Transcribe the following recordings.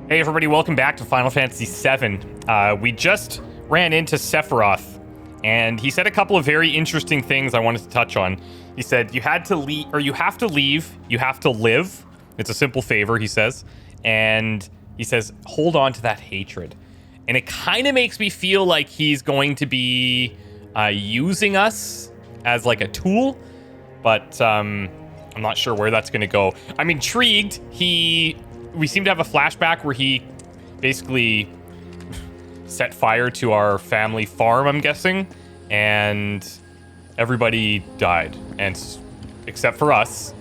Hey everybody, welcome back to Final Fantasy VII. We just ran into Sephiroth, and he said a couple of very interesting things I wanted to touch on. He said, you had to leave, or you have to leave, you have to live. It's a simple favor, he says. And he says, hold on to that hatred. And it kind of makes me feel like he's going to be using us as like a tool, but I'm not sure where that's going to go. I'm intrigued. We seem to have a flashback where he basically set fire to our family farm, I'm guessing, and everybody died, and except for us.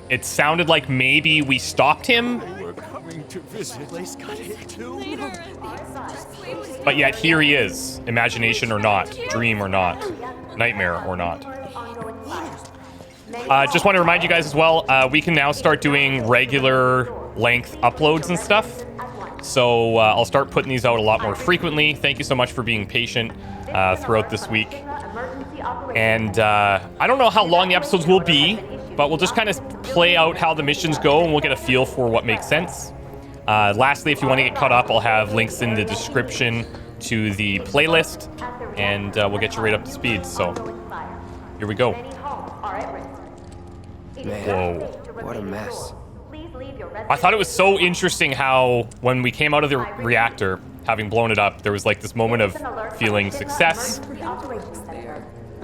It sounded like maybe we stopped him, but yet here he is. Imagination or not, dream or not, nightmare or not. Just want to remind you guys as well, we can now start doing regular length uploads and stuff. So I'll start putting these out a lot more frequently. Thank you so much for being patient throughout this week. And I don't know how long the episodes will be, but we'll just kind of play out how the missions go and we'll get a feel for what makes sense. Lastly, if you want to get caught up, I'll have links in the description to the playlist, and we'll get you right up to speed. So here we go. Man, Whoa. what a mess. I thought it was so interesting how when we came out of the reactor, having blown it up, there was like this moment of feeling success.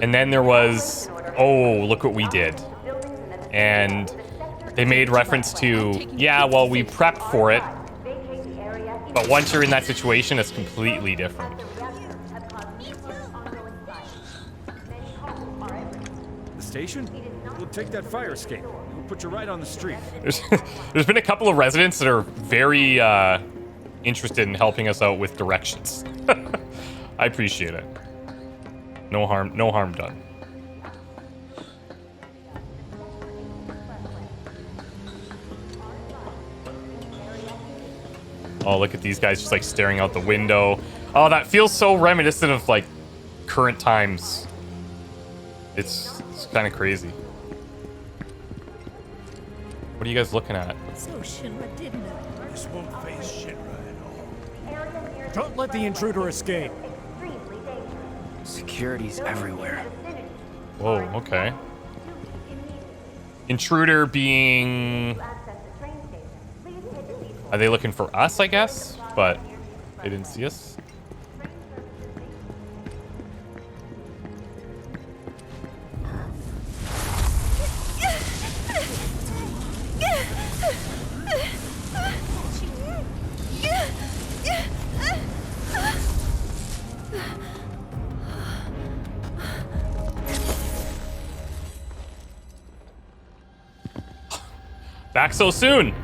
And then there was, oh, look what we did. And they made reference to, yeah, well, we prepped for it. But once you're in that situation, it's completely different. The station? We'll take that fire escape. We'll put you right on the street. There's been a couple of residents that are very interested in helping us out with directions. I appreciate it. No harm done. Oh, look at these guys just like staring out the window. Oh, that feels so reminiscent of like current times. It's kind of crazy. What are you guys looking at? So Shinra didn't it? This won't face Shinra at all. Don't let the intruder escape. Security's everywhere. Whoa, okay. Intruder being... Are they looking for us, I guess? But they didn't see us. Back so soon.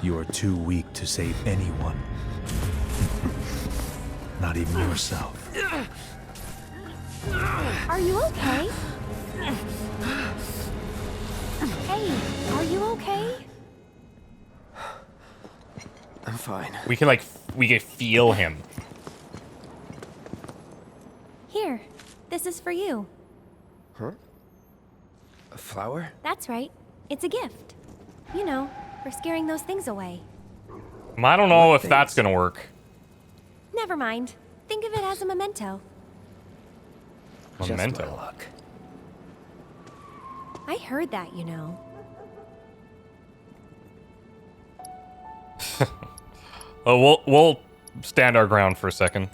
You are too weak to save anyone. Not even yourself. Are you okay? Hey, are you okay? I'm fine. We can feel him. Here, this is for you. Huh? A flower? That's right. It's a gift. You know, for scaring those things away. I don't know if that's gonna work. Never mind. Think of it as a memento. Memento. Just my luck. I heard that, you know. Oh, we'll stand our ground for a second.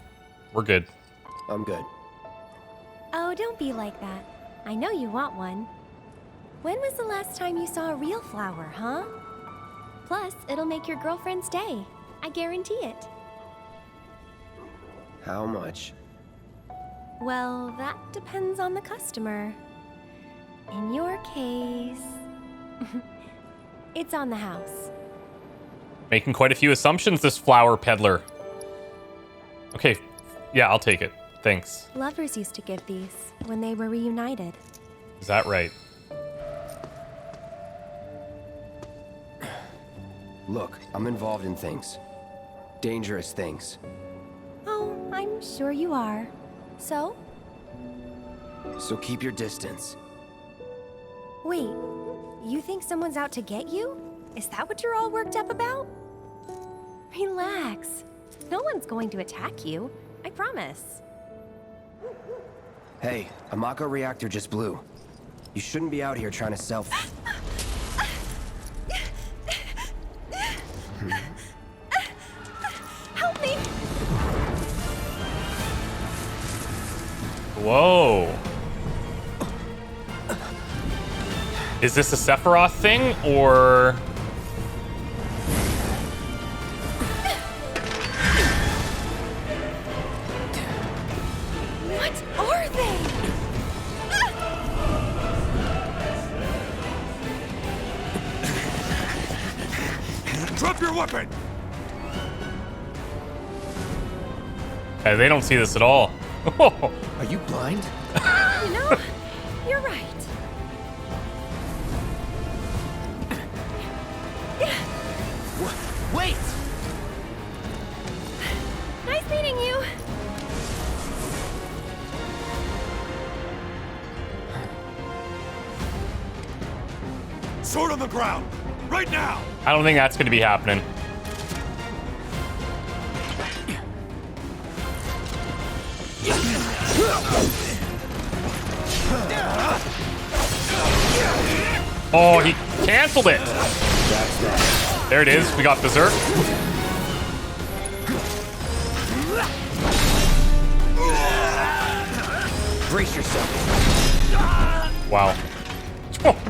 We're good. I'm good. Oh, don't be like that. I know you want one. When was the last time you saw a real flower, huh? Plus, it'll make your girlfriend's day. I guarantee it. How much? Well, that depends on the customer. In your case, it's on the house. Making quite a few assumptions, this flower peddler. Okay, yeah, I'll take it. Thanks. Lovers used to give these when they were reunited. Is that right? Look, I'm involved in things. Dangerous things. Oh, I'm sure you are. So? So keep your distance. Wait, You think someone's out to get you? Is that what you're all worked up about? Relax. No one's going to attack you. I promise. Hey, a mako reactor just blew. You shouldn't be out here trying to self... Help me! Whoa. Is this a Sephiroth thing, or... What are they? Drop your weapon! Hey, they don't see this at all. Are you blind? You know, you're right. Wait! Nice meeting you. Sword on the ground! Right now! I don't think that's going to be happening. Oh, he canceled it. That's that. There it is. We got Berserk. Brace yourself. Wow.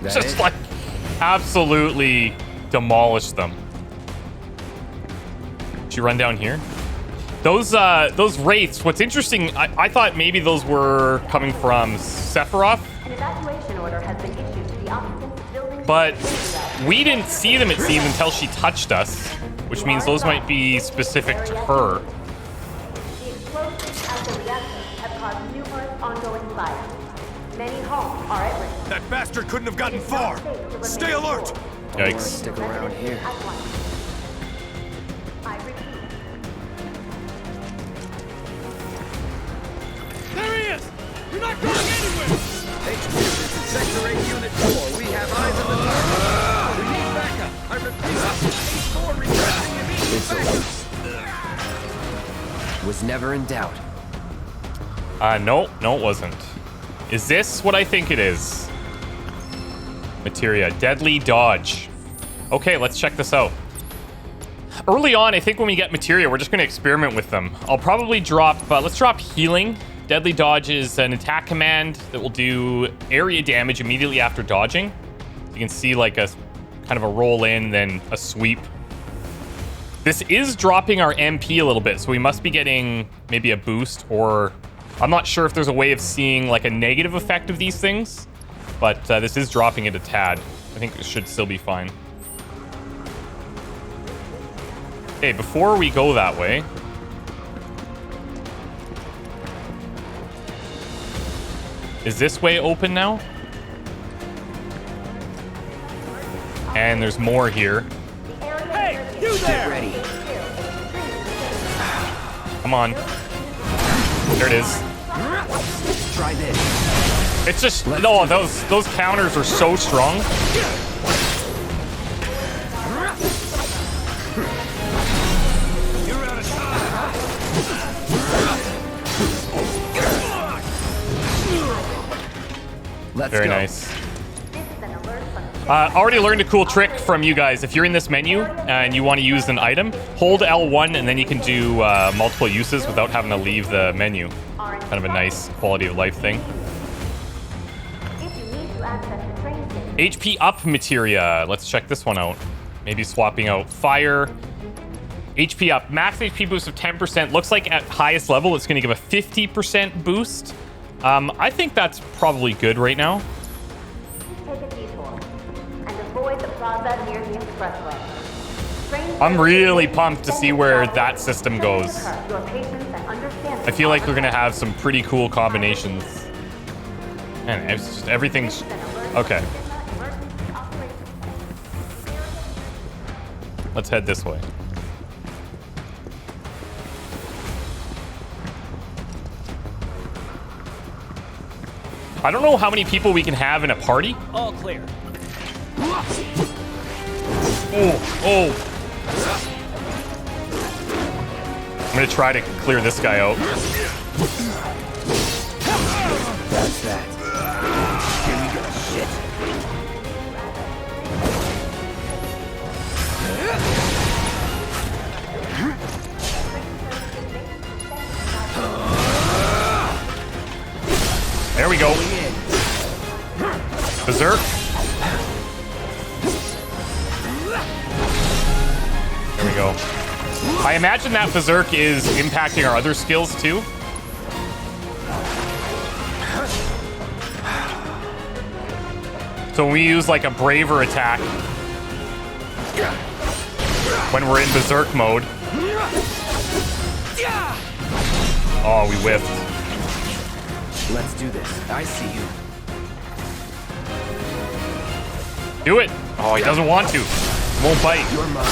Just it? like absolutely demolished them. Did you run down here? Those wraiths, what's interesting, I thought maybe those were coming from Sephiroth. An evacuation order has been issued to the occupants of buildings. But we didn't see them, it seems, until she touched us, which means those might be specific to her. The explosions at the reactor have caused numerous ongoing fires. Many homes are at risk. That bastard couldn't have gotten far! Stay alert! Yikes. Stick around here. At once. I repeat. There he is! You're not going anywhere! HQ, this is Sector 8 Unit 4. We have eyes on the target. We need backup. I repeat, H4 requesting immediate backup. Was never in doubt. No, it wasn't. Is this what I think it is? Materia, deadly dodge. Okay, let's check this out. Early on, I think when we get materia, we're just going to experiment with them. I'll probably drop, let's drop healing. Deadly dodge is an attack command that will do area damage immediately after dodging. You can see like a kind of a roll in, then a sweep. This is dropping our MP a little bit, so we must be getting maybe a boost, or I'm not sure if there's a way of seeing like a negative effect of these things, but this is dropping it a tad. I think it should still be fine. Okay, before we go that way, is this way open now? And there's more here. Hey, you there! Ready. Come on. There it is. Try this. It's just, no, those counters are so strong. You're out of time! Let's Very go. nice. Already learned a cool trick from you guys. If you're in this menu and you want to use an item, hold L1 and then you can do multiple uses without having to leave the menu. Kind of a nice quality of life thing. If you need to access the train station, HP up materia. Let's check this one out. Maybe swapping out fire. HP up. Max HP boost of 10%. Looks like at highest level, it's going to give a 50% boost. I think that's probably good right now. take a detour and avoid the plaza near the expressway. Train I'm really services pumped to see where that system goes. Your patience and understanding. I feel like we're going to have some pretty cool combinations. Man, it's just, everything's... Okay. Let's head this way. I don't know how many people we can have in a party. All clear. Oh. I'm gonna try to clear this guy out. That's that. Here we go. Shit. There we go. Berserk. There we go. I imagine that Berserk is impacting our other skills too. So when we use like a braver attack when we're in Berserk mode. Oh, we whiffed. Let's do this. I see you. Do it. Oh, he doesn't want to. Won't bite. You're mine.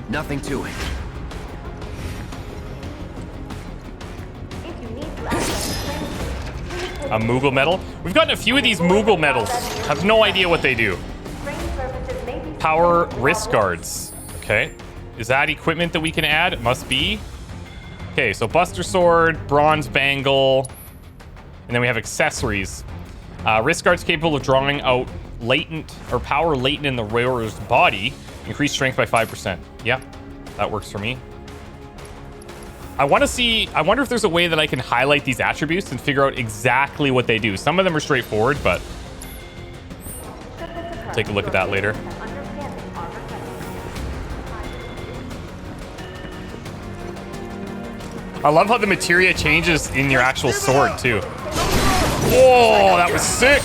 Nothing to it. A Moogle medal. We've gotten a few of these Moogle medals. Have no idea what they do. Power wrist guards. Okay. Is that equipment that we can add? It must be. Okay, so Buster Sword, Bronze Bangle, and then we have accessories. Wrist guards capable of drawing out latent or power latent in the wearer's body. Increase strength by 5%. Yeah, that works for me. I wonder if there's a way that I can highlight these attributes and figure out exactly what they do. Some of them are straightforward, but I'll take a look at that later. I love how the materia changes in your actual sword, too. Whoa, that was sick!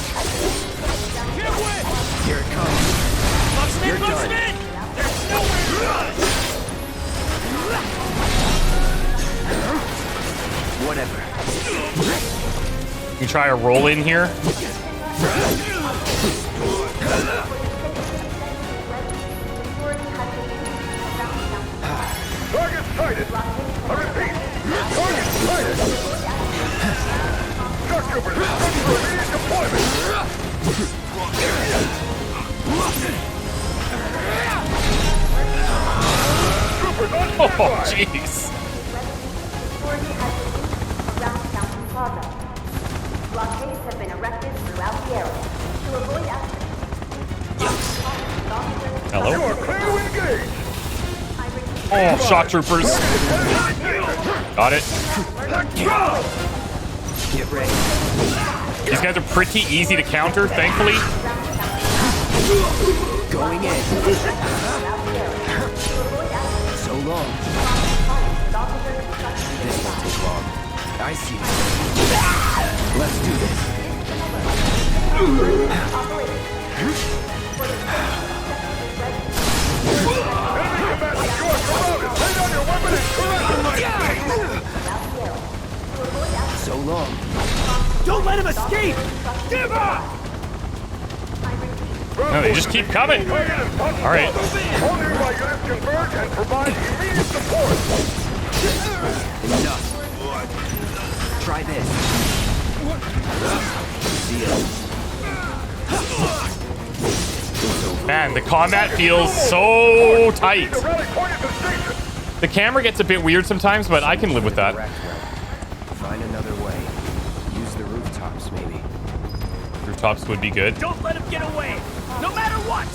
Here it comes. You're done. There's nowhere to run! Whatever. You try a roll in here. Target sighted. I repeat. Target sighted. Shock troopers, ready for immediate deployment. Troopers on standby. Oh, jeez. Blockades have been erected throughout the area to avoid accidents. Hello? You are clear to engage. Oh, shock troopers. Got it. Get ready. These guys are pretty easy to counter, thankfully. Going in. So long. This won't take long. I see. Let's do this. Enemy combatants, you are surrounded. Lay down your weapon and surrender. So long. Don't let him escape! Give up! No, they just keep coming. All right. All nearby units converge and provide immediate support. Enough. Try this. See ya. Man, the combat feels so tight. The rally point is the station. The camera gets a bit weird sometimes, but I can live with that. Find another way. Use the rooftops, maybe. Rooftops would be good. Don't let him get away! No matter what!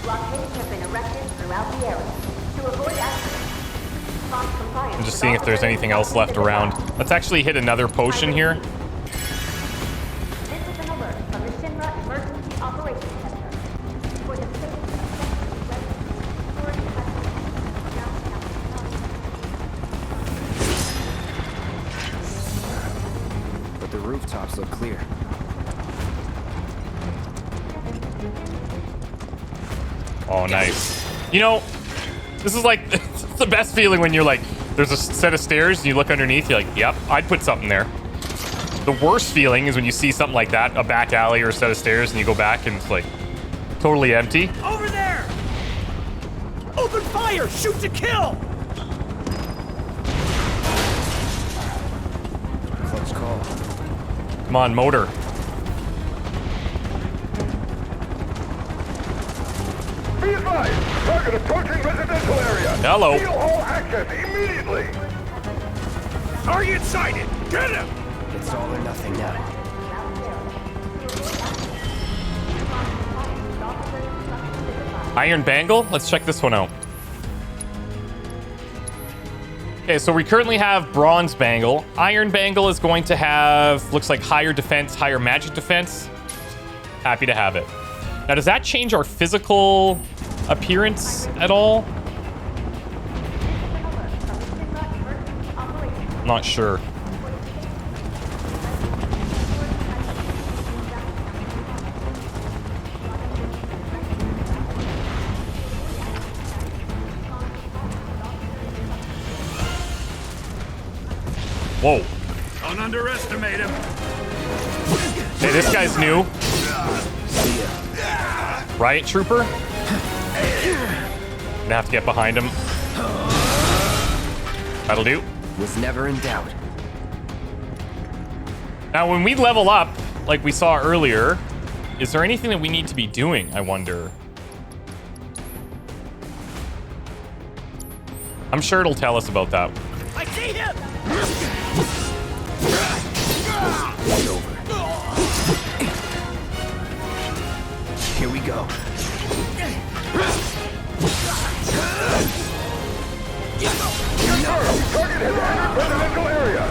Blockades have been erected throughout the area to avoid accidents. Prompt compliance. I'm just seeing if there's anything else left around. Let's actually hit another potion here. This is an alert from the Shinra Emergency Operations Center. For the safety of But the rooftops look clear. Oh, nice. You know, this is like it's the best feeling when you're like, there's a set of stairs and you look underneath, you're like, yep, I'd put something there. The worst feeling is when you see something like that, a back alley or a set of stairs, and you go back and it's like totally empty. Over there! Open fire! Shoot to kill! Close call. Come on, motor. Be advised, target approaching residential area. Hello. Seal all access immediately. Target sighted! Get him! It's all or nothing now. Iron Bangle? Let's check this one out. Okay, so we currently have Bronze Bangle. Iron Bangle is going to have, looks like higher defense, higher magic defense. Happy to have it. Now, does that change our physical appearance at all? Not sure. Whoa. Don't underestimate him. Hey, this guy's new. Riot Trooper. Gonna have to get behind him. That'll do. Was never in doubt. Now, when we level up, like we saw earlier, is there anything that we need to be doing, I wonder? I'm sure it'll tell us about that. I see him! It's over. Here we go. Target has entered residential area.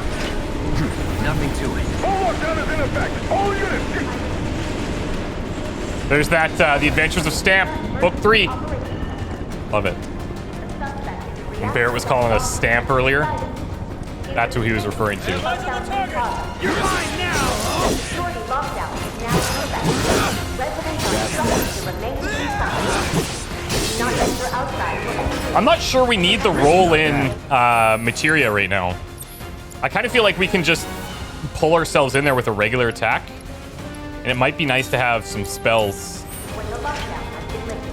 Nothing to it. Full lockdown is in effect. All units. There's that, The Adventures of Stamp, Book 3. Love it. When Barrett was calling us Stamp earlier, that's who he was referring to. You're mine now! Security lockdown is now in effect. Residents are instructed to remain inside. Do not enter outside for any I'm not sure we need the roll-in materia right now. I kind of feel like we can just pull ourselves in there with a regular attack. And it might be nice to have some spells. when the lockdown has been lifted.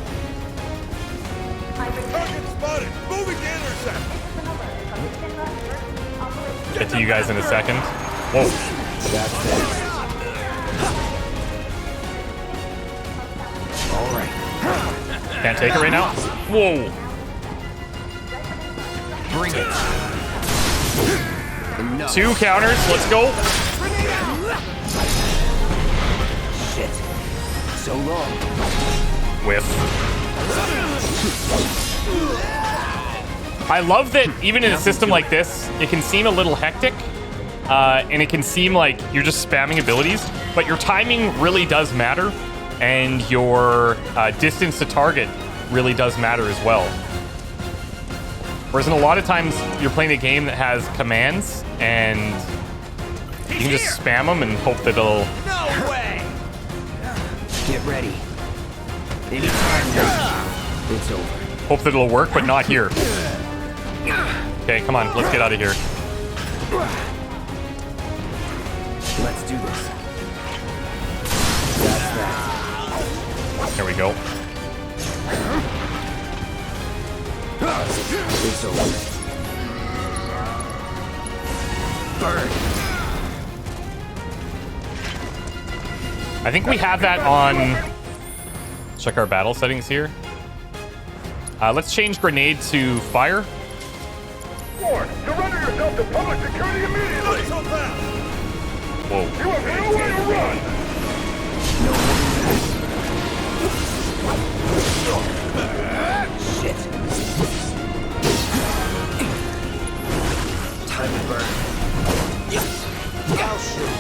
I repeat, Target spotted! Moving to intercept! this is an alert from the Shinra Emergency Operations. Get to you guys in a second. Whoa. That's it. All right. Can't take it right now. Whoa. Bring it. Enough. 2 counters. Let's go. Shit. So long. Whiff. I love that even in a system like this, it can seem a little hectic. And it can seem like you're just spamming abilities. But your timing really does matter. And your distance to target really does matter as well. Whereas in a lot of times, you're playing a game that has commands, and you can just spam them and hope that it'll... No way! Get ready. Anytime now. It's over. Hope that it'll work, but not here. Okay, come on, let's get out of here. Let's do this. That's that. There we go. It's over. Burn. I think we have that on... Check our battle settings here. Let's change grenade to fire. Ward, surrender yourself to public security immediately. So fast! Whoa. You have no way to run. Shit. Time to burn. I'll shoot.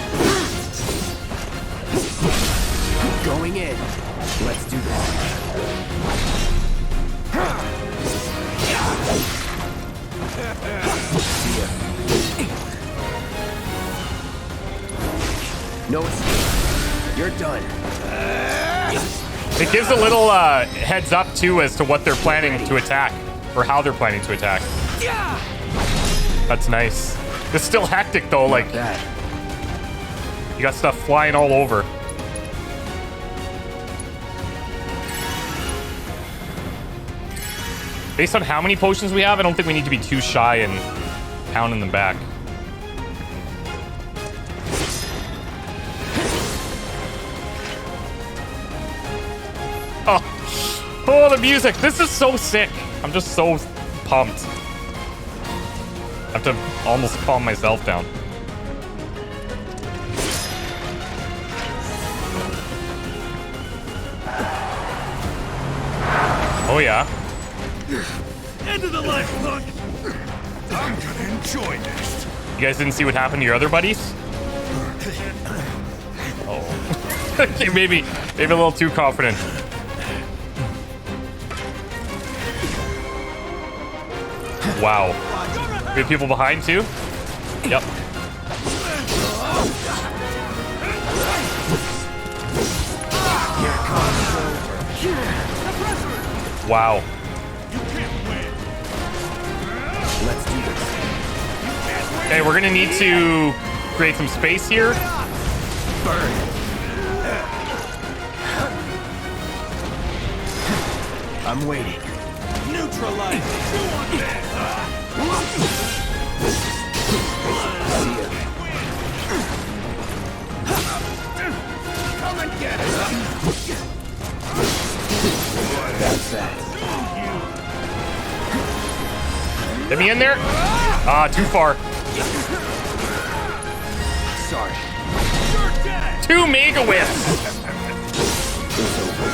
Going in. Let's do this. See ya. No escape. You're done. It gives a little heads up, too, as to what they're planning to attack. Or how they're planning to attack. That's nice. It's still hectic, though. Like, That. you got stuff flying all over. Based on how many potions we have, I don't think we need to be too shy and pounding them back. Oh, the music. This is so sick. I'm just so pumped. I have to almost calm myself down. Oh, yeah. End of the line, punk! I'm gonna enjoy this. You guys didn't see what happened to your other buddies? Oh. Okay, maybe a little too confident. Wow. We have people behind too? Yep. Wow. Let's do this. Okay, we're gonna need to create some space here. Burn. I'm waiting. Neutralize. Go on there. See ya. Come and get it. That's that. Get me in there. Ah, too far. Sorry. You're dead. 2 mega whiffs. It's over.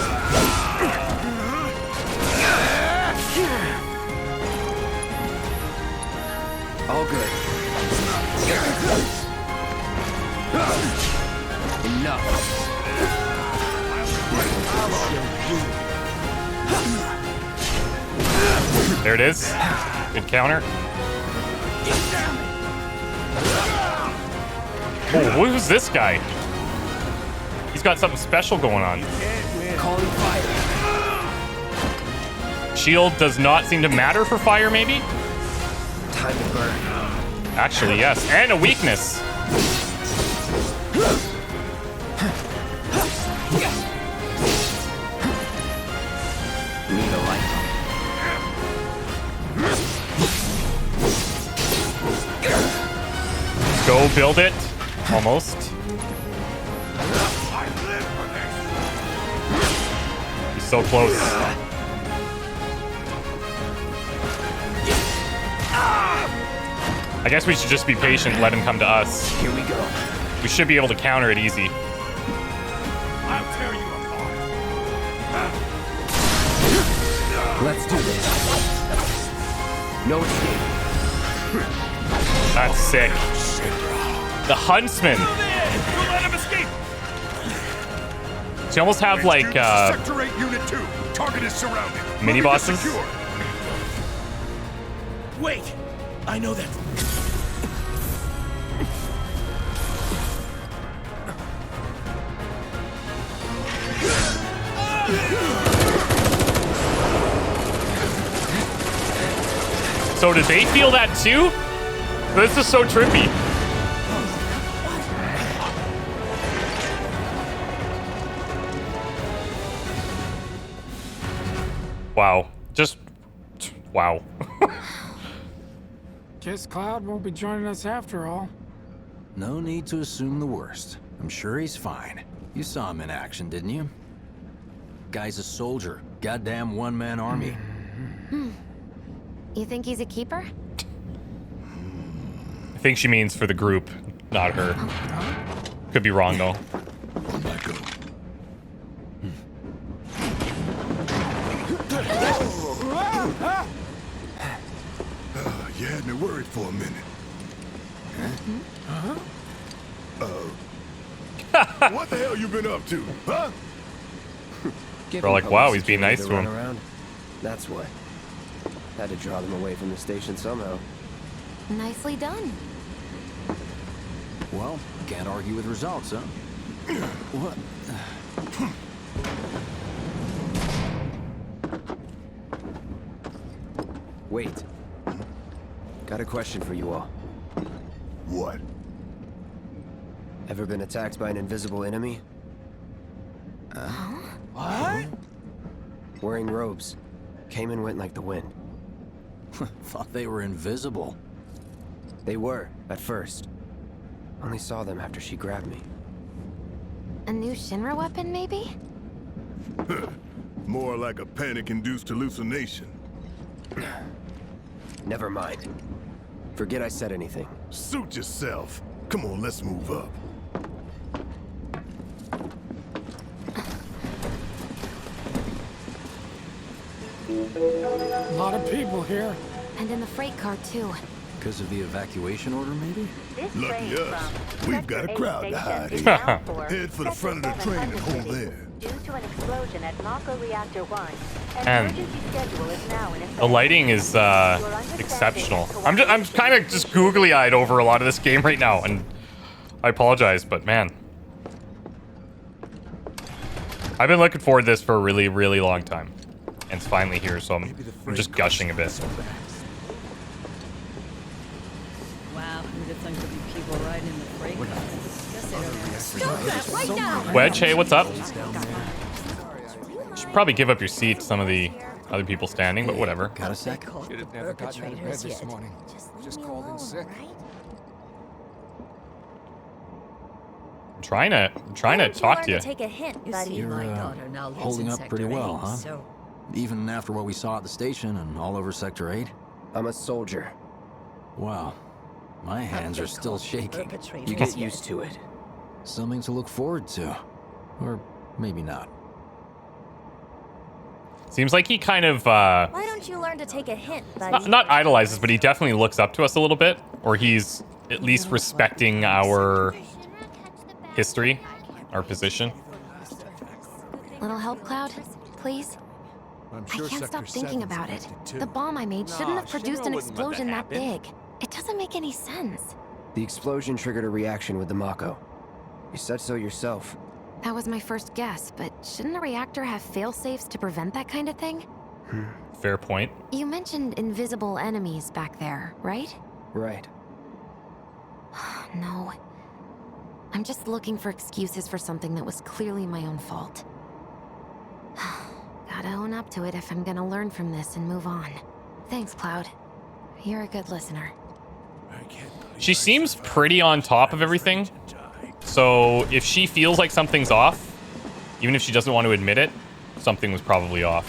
All good. Enough. There it is. Good counter. Oh, who's this guy? He's got something special going on. Calling fire. Shield does not seem to matter for fire, maybe? Time to burn. Actually, yes. And a weakness. Need a light. Go build it. Almost. He's so close. I guess we should just be patient and let him come to us. Here we go. We should be able to counter it easy. I'll tear you apart. Let's do this. No escape. That's sick. The Huntsman. Don't let him escape. So you almost have like Sector 8, Unit 2. Target is surrounded. mini Moving to bosses. secure. Wait. I know that. So did they feel that too? This is so trippy. Wow. Just wow. Guess Cloud won't be joining us after all. No need to assume the worst. I'm sure he's fine. You saw him in action, didn't you? Guy's a soldier. Goddamn one-man army. You think he's a keeper? I think she means for the group, not her. Could be wrong though. Mako. You had me worried for a minute. What the hell you been up to, huh? We're like, wow, he's being nice to him. Around. That's what. Had to draw them away from the station somehow. Nicely done. Well, can't argue with results, huh? What? Wait. Got a question for you all. What? Ever been attacked by an invisible enemy? What? Wearing robes. Came and went like the wind. Thought they were invisible. They were, at first. Only saw them after she grabbed me. A new Shinra weapon, maybe? More like a panic-induced hallucination. Never mind. Forget I said anything. Suit yourself. Come on, let's move up. A lot of people here. And in the freight car, too. Because of the evacuation order, maybe? This Lucky train us. from We've got a Sector crowd 8 to hide station is in. bound for Head for the Sector front of the train and hold 700 there. Due to an explosion at Mako Reactor 1, an And emergency schedule is now in effect. The lighting is exceptional. I'm kind of just googly-eyed over a lot of this game right now, and I apologize, but man, I've been looking forward to this for a really, really long time, and it's finally here. So I'm just gushing a bit. Wow, who'd have thunk there'd be people riding in the freight car? Guess they don't have. Stop that right now! Wedge, hey, what's up? Should probably give up your seat to some of the other people standing, but whatever. Got a sec? Should have never gotten out of bed this morning. Just called in sick. I'm trying to talk to you. Take a hint, buddy. You're My daughter now lives holding in up pretty Sector well, 8, huh? So Even after what we saw at the station and all over Sector 8? I'm a soldier. Wow. My hands are still shaking. You get used to it. Something to look forward to. Or maybe not. Seems like he kind of Why don't you learn to take a hint, buddy? not idolizes, but he definitely looks up to us a little bit, or he's at least respecting our history, our position. Little help, Cloud? Please? I'm I can't stop thinking about it. The bomb I made shouldn't have produced an explosion that big. It doesn't make any sense. The explosion triggered a reaction with the Mako. You said so yourself. That was my first guess, but shouldn't a reactor have fail-safes to prevent that kind of thing? Fair point. You mentioned invisible enemies back there, right? Right. No. I'm just looking for excuses for something that was clearly my own fault. Gotta own up to it if I'm gonna learn from this and move on. Thanks, Cloud. You're a good listener. She seems pretty on top of everything. So if she feels like something's off, even if she doesn't want to admit it, something was probably off.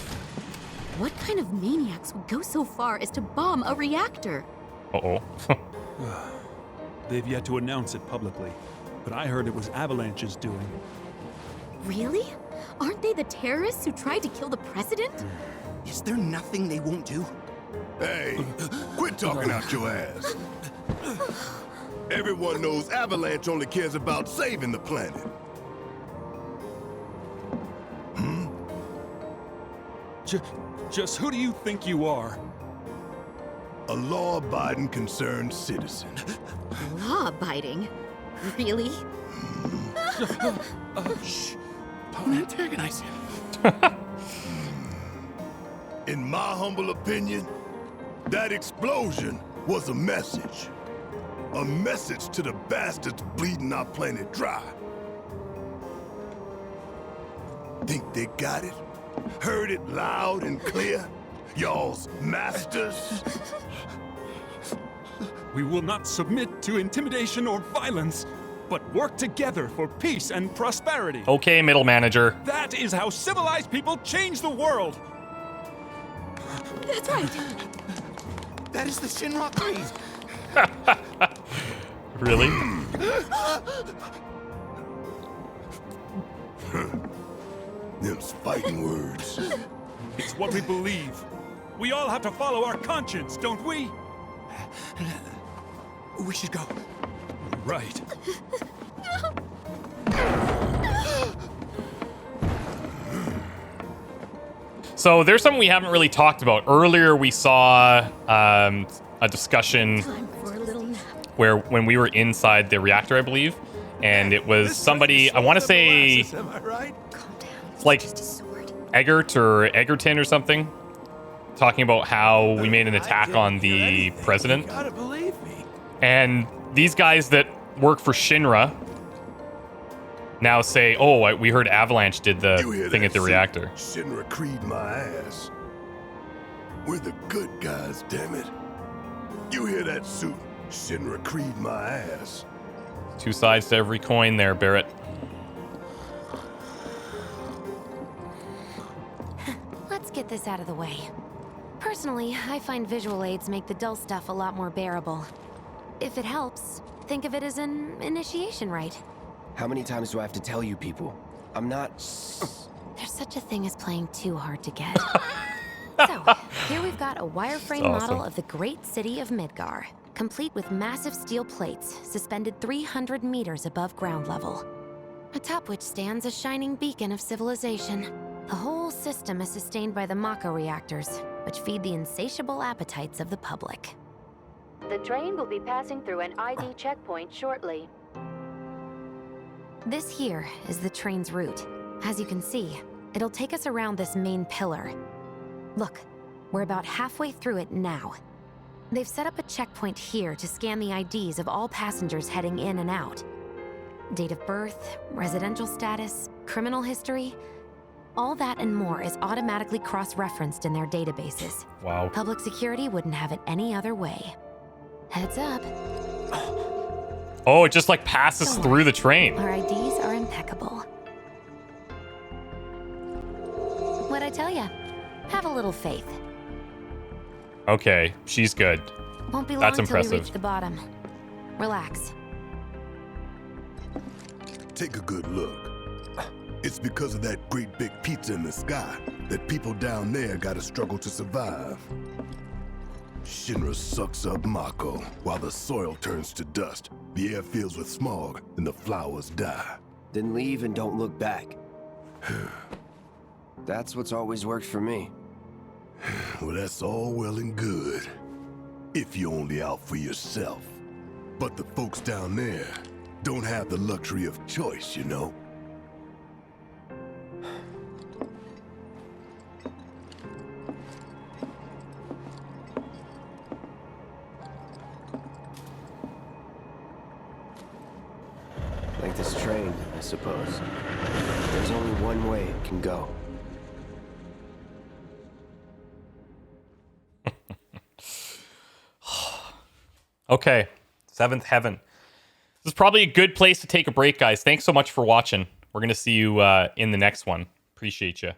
What kind of maniacs would go so far as to bomb a reactor? Uh-oh. They've yet to announce it publicly, but I heard it was Avalanche's doing. Really? Aren't they the terrorists who tried to kill the president? Is there nothing they won't do? Hey, quit talking out your ass. Everyone knows Avalanche only cares about saving the planet. Just who do you think you are? A law-abiding, concerned citizen. Law-abiding? Really? Shh. Don't antagonize him. In my humble opinion, that explosion was a message. A message to the bastards bleeding our planet dry. Think they got it? Heard it loud and clear? Y'all's masters? We will not submit to intimidation or violence, but work together for peace and prosperity. Okay, middle manager. That is how civilized people change the world. That's right. That is the Shinra creed. Really? Them's fighting words. It's what we believe. We all have to follow our conscience, don't we? We should go. Right. So there's something we haven't really talked about. Earlier we saw a discussion Time for a little nap. where when we were inside the reactor, I believe, and it was somebody, I want to say, Am I right? Calm down. It's like just a sword. Eggert or Egerton or something, talking about how we made an attack on the president. Gotta believe me. And these guys that work for Shinra now say, oh, we heard Avalanche did You the hear thing that at the shit? reactor. Shinra creed my ass. We're the good guys, damn it. You hear that suit? Shinra creed my ass. Two sides to every coin there, Barrett. this out of the way. Personally, I find visual aids make the dull stuff a lot more bearable. If it helps, think of it as an initiation rite. How many times do I have to tell you people? I'm not... There's such a thing as playing too hard to get. So, here we've got a wireframe model of the great city of Midgar, complete with massive steel plates suspended 300 meters above ground level, atop which stands a shining beacon of civilization. The whole system is sustained by the mako reactors, which feed the insatiable appetites of the public. The train will be passing through an ID checkpoint shortly. This here is the train's route. As you can see, it'll take us around this main pillar. Look, we're about halfway through it now. They've set up a checkpoint here to scan the IDs of all passengers heading in and out. Date of birth, residential status, criminal history, all that and more is automatically cross-referenced in their databases. Wow. Public security wouldn't have it any other way. Heads up. Oh, it just like passes through the train. Our IDs are impeccable. What'd I tell ya? Have a little faith. Okay, she's good. Won't be long That's till we impressive. reach the bottom. Relax. Take a good look. It's because of that great big pizza in the sky that people down there gotta struggle to survive. Shinra sucks up Mako while the soil turns to dust, the air fills with smog, and the flowers die. Then leave and don't look back. That's what's always worked for me. Well, that's all well and good. If you're only out for yourself. But the folks down there don't have the luxury of choice, you know? Like this train, I suppose. There's only one way it can go. Okay, Seventh Heaven. This is probably a good place to take a break, guys. Thanks so much for watching. We're going to see you in the next one. Appreciate you.